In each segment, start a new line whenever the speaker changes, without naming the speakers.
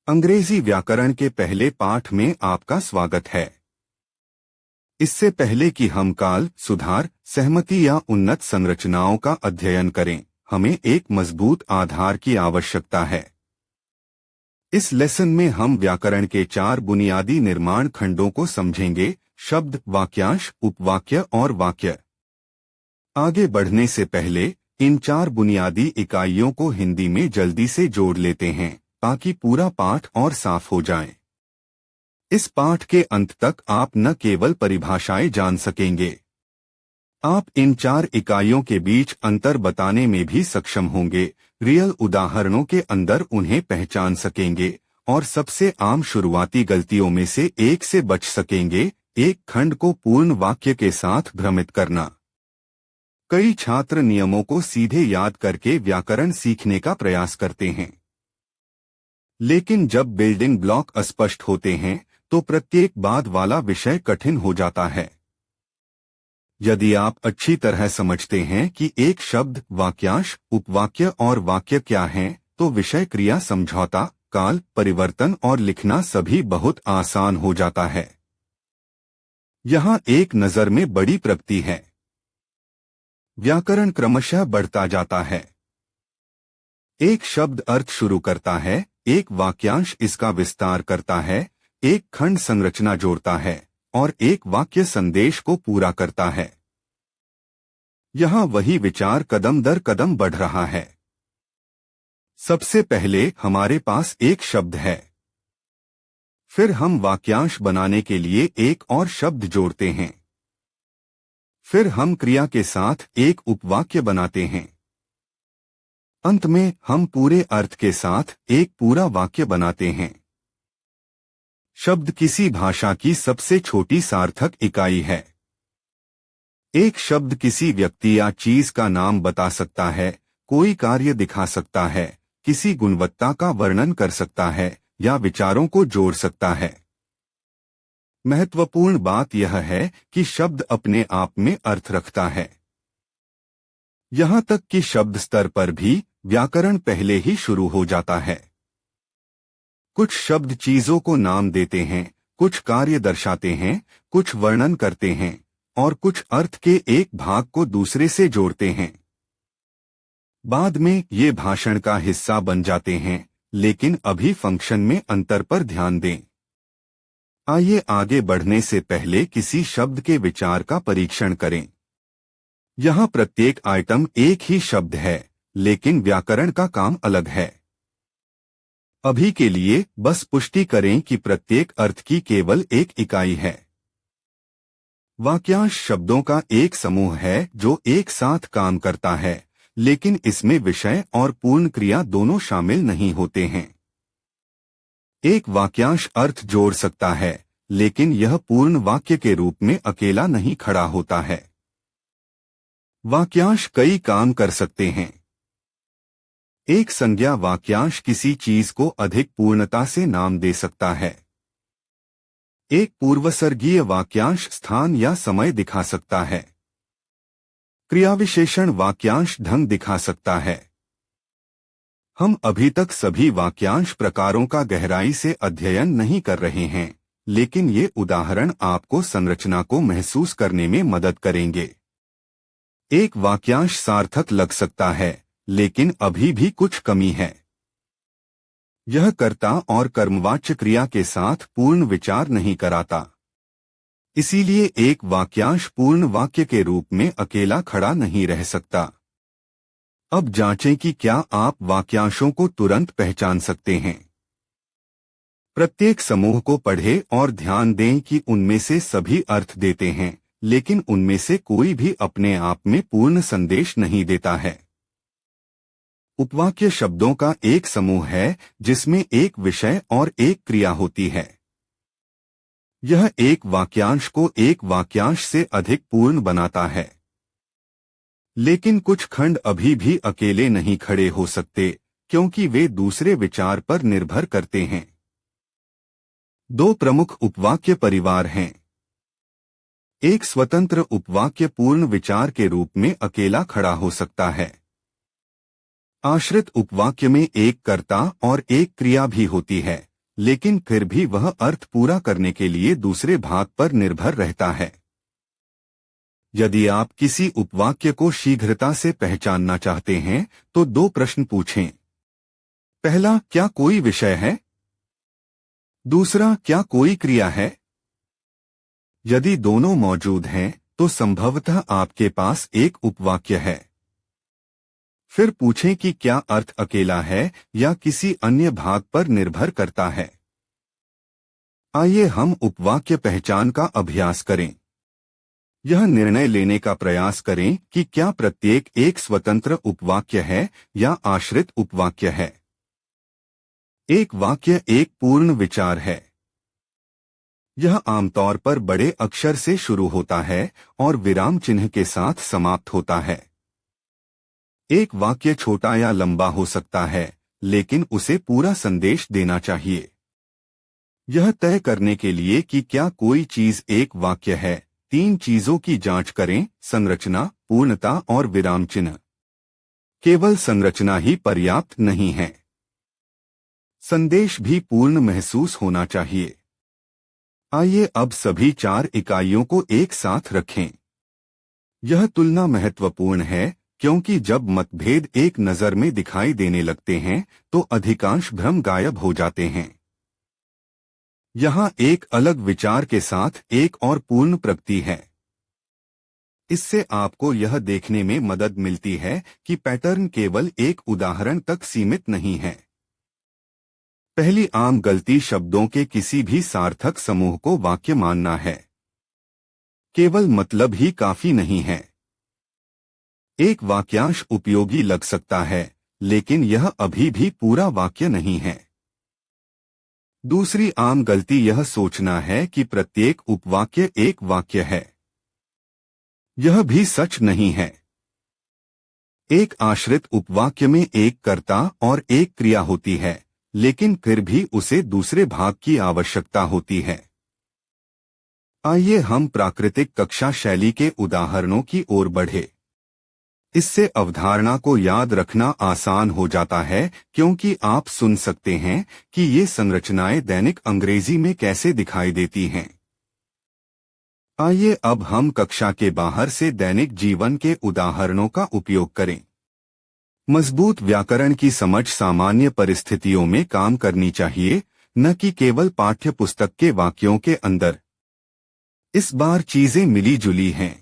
अंग्रेजी व्याकरण के पहले पाठ में आपका स्वागत है। इससे पहले कि हम काल, सुधार, सहमति या उन्नत संरचनाओं का अध्ययन करें, हमें एक मजबूत आधार की आवश्यकता है। इस लेसन में हम व्याकरण के 4 बुनियादी निर्माण खंडों को समझेंगे: शब्द, वाक्यांश, उपवाक्य और वाक्य। आगे बढ़ने से पहले इन 4 बुनियादी इकाइयों को हिंदी में जल्दी से जोड़ लेते हैं ताकि पूरा पाठ और साफ हो जाए। इस पाठ के अंत तक आप न केवल परिभाषाएं जान सकेंगे, आप इन 4 इकाइयों के बीच अंतर बताने में भी सक्षम होंगे, रियल उदाहरणों के अंदर उन्हें पहचान सकेंगे और सबसे आम शुरुआती गलतियों में से एक से बच सकेंगे: एक खंड को पूर्ण वाक्य के साथ भ्रमित करना। कई छात्र नियमों को सीधे याद करके व्याकरण सीखने का प्रयास करते हैं, लेकिन जब बिल्डिंग ब्लॉक अस्पष्ट होते हैं तो प्रत्येक बाद वाला विषय कठिन हो जाता है। यदि आप अच्छी तरह समझते हैं कि एक शब्द, वाक्यांश, उपवाक्य और वाक्य क्या हैं, तो विषय, क्रिया, समझौता, काल, परिवर्तन और लिखना सभी बहुत आसान हो जाता है। यहाँ एक नज़र में बड़ी प्रगति है। व्याकरण क्रमशः बढ़ता जाता है। एक शब्द अर्थ शुरू करता है, एक वाक्यांश इसका विस्तार करता है, एक खंड संरचना जोड़ता है और एक वाक्य संदेश को पूरा करता है। यहाँ वही विचार कदम दर कदम बढ़ रहा है। सबसे पहले हमारे पास एक शब्द है, फिर हम वाक्यांश बनाने के लिए एक और शब्द जोड़ते हैं, फिर हम क्रिया के साथ एक उपवाक्य बनाते हैं, अंत में हम पूरे अर्थ के साथ एक पूरा वाक्य बनाते हैं। शब्द किसी भाषा की सबसे छोटी सार्थक इकाई है। एक शब्द किसी व्यक्ति या चीज का नाम बता सकता है, कोई कार्य दिखा सकता है, किसी गुणवत्ता का वर्णन कर सकता है या विचारों को जोड़ सकता है। महत्वपूर्ण बात यह है कि शब्द अपने आप में अर्थ रखता है। यहाँ तक कि शब्द स्तर पर भी व्याकरण पहले ही शुरू हो जाता है। कुछ शब्द चीजों को नाम देते हैं, कुछ कार्य दर्शाते हैं, कुछ वर्णन करते हैं और कुछ अर्थ के एक भाग को दूसरे से जोड़ते हैं। बाद में ये भाषण का हिस्सा बन जाते हैं, लेकिन अभी फंक्शन में अंतर पर ध्यान दें। आइए आगे बढ़ने से पहले किसी शब्द के विचार का परीक्षण करें। यहाँ प्रत्येक आइटम एक ही शब्द है, लेकिन व्याकरण का काम अलग है। अभी के लिए बस पुष्टि करें कि प्रत्येक अर्थ की केवल एक इकाई है। वाक्यांश शब्दों का एक समूह है जो एक साथ काम करता है, लेकिन इसमें विषय और पूर्ण क्रिया दोनों शामिल नहीं होते हैं। एक वाक्यांश अर्थ जोड़ सकता है, लेकिन यह पूर्ण वाक्य के रूप में अकेला नहीं खड़ा होता है। वाक्यांश कई काम कर सकते हैं। एक संज्ञा वाक्यांश किसी चीज को अधिक पूर्णता से नाम दे सकता है। एक पूर्वसर्गीय वाक्यांश स्थान या समय दिखा सकता है। क्रियाविशेषण वाक्यांश ढंग दिखा सकता है। हम अभी तक सभी वाक्यांश प्रकारों का गहराई से अध्ययन नहीं कर रहे हैं, लेकिन ये उदाहरण आपको संरचना को महसूस करने में मदद करेंगे। एक वाक्यांश सार्थक लग सकता है, लेकिन अभी भी कुछ कमी है। यह कर्ता और कर्मवाच्य क्रिया के साथ पूर्ण विचार नहीं कराता। इसीलिए एक वाक्यांश पूर्ण वाक्य के रूप में अकेला खड़ा नहीं रह सकता। अब जांचें कि क्या आप वाक्यांशों को तुरंत पहचान सकते हैं। प्रत्येक समूह को पढ़ें और ध्यान दें कि उनमें से सभी अर्थ देते हैं, लेकिन उनमें से कोई भी अपने आप में पूर्ण संदेश नहीं देता है। उपवाक्य शब्दों का एक समूह है जिसमें एक विषय और एक क्रिया होती है। यह एक वाक्यांश को एक वाक्यांश से अधिक पूर्ण बनाता है। लेकिन कुछ खंड अभी भी अकेले नहीं खड़े हो सकते, क्योंकि वे दूसरे विचार पर निर्भर करते हैं। 2 प्रमुख उपवाक्य परिवार हैं। एक स्वतंत्र उपवाक्य पूर्ण विचार के रूप में अकेला खड़ा हो सकता है। आश्रित उपवाक्य में एक कर्ता और एक क्रिया भी होती है, लेकिन फिर भी वह अर्थ पूरा करने के लिए दूसरे भाग पर निर्भर रहता है। यदि आप किसी उपवाक्य को शीघ्रता से पहचानना चाहते हैं तो दो प्रश्न पूछें। पहला, क्या कोई विषय है? दूसरा, क्या कोई क्रिया है? यदि दोनों मौजूद हैं तो संभवतः आपके पास एक उपवाक्य है। फिर पूछें कि क्या अर्थ अकेला है या किसी अन्य भाग पर निर्भर करता है। आइए हम उपवाक्य पहचान का अभ्यास करें। यह निर्णय लेने का प्रयास करें कि क्या प्रत्येक एक स्वतंत्र उपवाक्य है या आश्रित उपवाक्य है। एक वाक्य एक पूर्ण विचार है। यह आमतौर पर बड़े अक्षर से शुरू होता है और विराम चिन्ह के साथ समाप्त होता है। एक वाक्य छोटा या लंबा हो सकता है, लेकिन उसे पूरा संदेश देना चाहिए। यह तय करने के लिए कि क्या कोई चीज एक वाक्य है, तीन चीजों की जांच करें: संरचना, पूर्णता और विराम चिन्ह। केवल संरचना ही पर्याप्त नहीं है, संदेश भी पूर्ण महसूस होना चाहिए। आइए अब सभी चार इकाइयों को एक साथ रखें। यह तुलना महत्वपूर्ण है क्योंकि जब मतभेद एक नज़र में दिखाई देने लगते हैं तो अधिकांश भ्रम गायब हो जाते हैं। यहाँ एक अलग विचार के साथ एक और पूर्ण प्रगति है। इससे आपको यह देखने में मदद मिलती है कि पैटर्न केवल एक उदाहरण तक सीमित नहीं है। पहली आम गलती शब्दों के किसी भी सार्थक समूह को वाक्य मानना है। केवल मतलब ही काफी नहीं है। एक वाक्यांश उपयोगी लग सकता है, लेकिन यह अभी भी पूरा वाक्य नहीं है। दूसरी आम गलती यह सोचना है कि प्रत्येक उपवाक्य एक वाक्य है। यह भी सच नहीं है। एक आश्रित उपवाक्य में एक कर्ता और एक क्रिया होती है, लेकिन फिर भी उसे दूसरे भाग की आवश्यकता होती है। आइए हम प्राकृतिक कक्षा शैली के उदाहरणों की ओर बढ़े। इससे अवधारणा को याद रखना आसान हो जाता है क्योंकि आप सुन सकते हैं कि ये संरचनाएं दैनिक अंग्रेजी में कैसे दिखाई देती हैं। आइए अब हम कक्षा के बाहर से दैनिक जीवन के उदाहरणों का उपयोग करें। मजबूत व्याकरण की समझ सामान्य परिस्थितियों में काम करनी चाहिए, न कि केवल पाठ्य पुस्तक के वाक्यों के अंदर। इस बार चीजें मिली जुली हैं।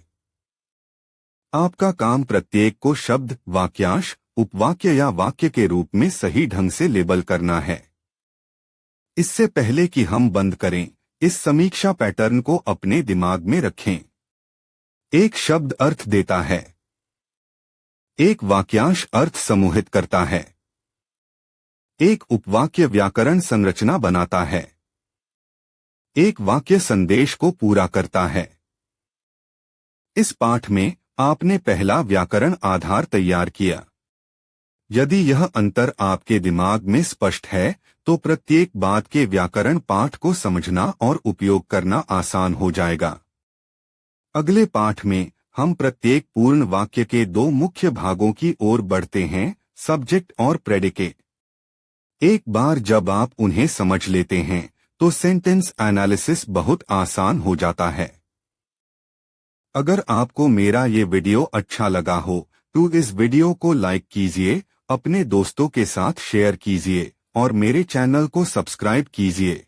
आपका काम प्रत्येक को शब्द, वाक्यांश, उपवाक्य या वाक्य के रूप में सही ढंग से लेबल करना है। इससे पहले कि हम बंद करें, इस समीक्षा पैटर्न को अपने दिमाग में रखें। एक शब्द अर्थ देता है। एक वाक्यांश अर्थ समूहित करता है। एक उपवाक्य व्याकरण संरचना बनाता है। एक वाक्य संदेश को पूरा करता है। इस पाठ में आपने पहला व्याकरण आधार तैयार किया। यदि यह अंतर आपके दिमाग में स्पष्ट है तो प्रत्येक बात के व्याकरण पाठ को समझना और उपयोग करना आसान हो जाएगा। अगले पाठ में हम प्रत्येक पूर्ण वाक्य के दो मुख्य भागों की ओर बढ़ते हैं, सब्जेक्ट और प्रेडिकेट। एक बार जब आप उन्हें समझ लेते हैं तो सेंटेंस एनालिसिस बहुत आसान हो जाता है। अगर आपको मेरा ये वीडियो अच्छा लगा हो तो इस वीडियो को लाइक कीजिए, अपने दोस्तों के साथ शेयर कीजिए और मेरे चैनल को सब्सक्राइब कीजिए।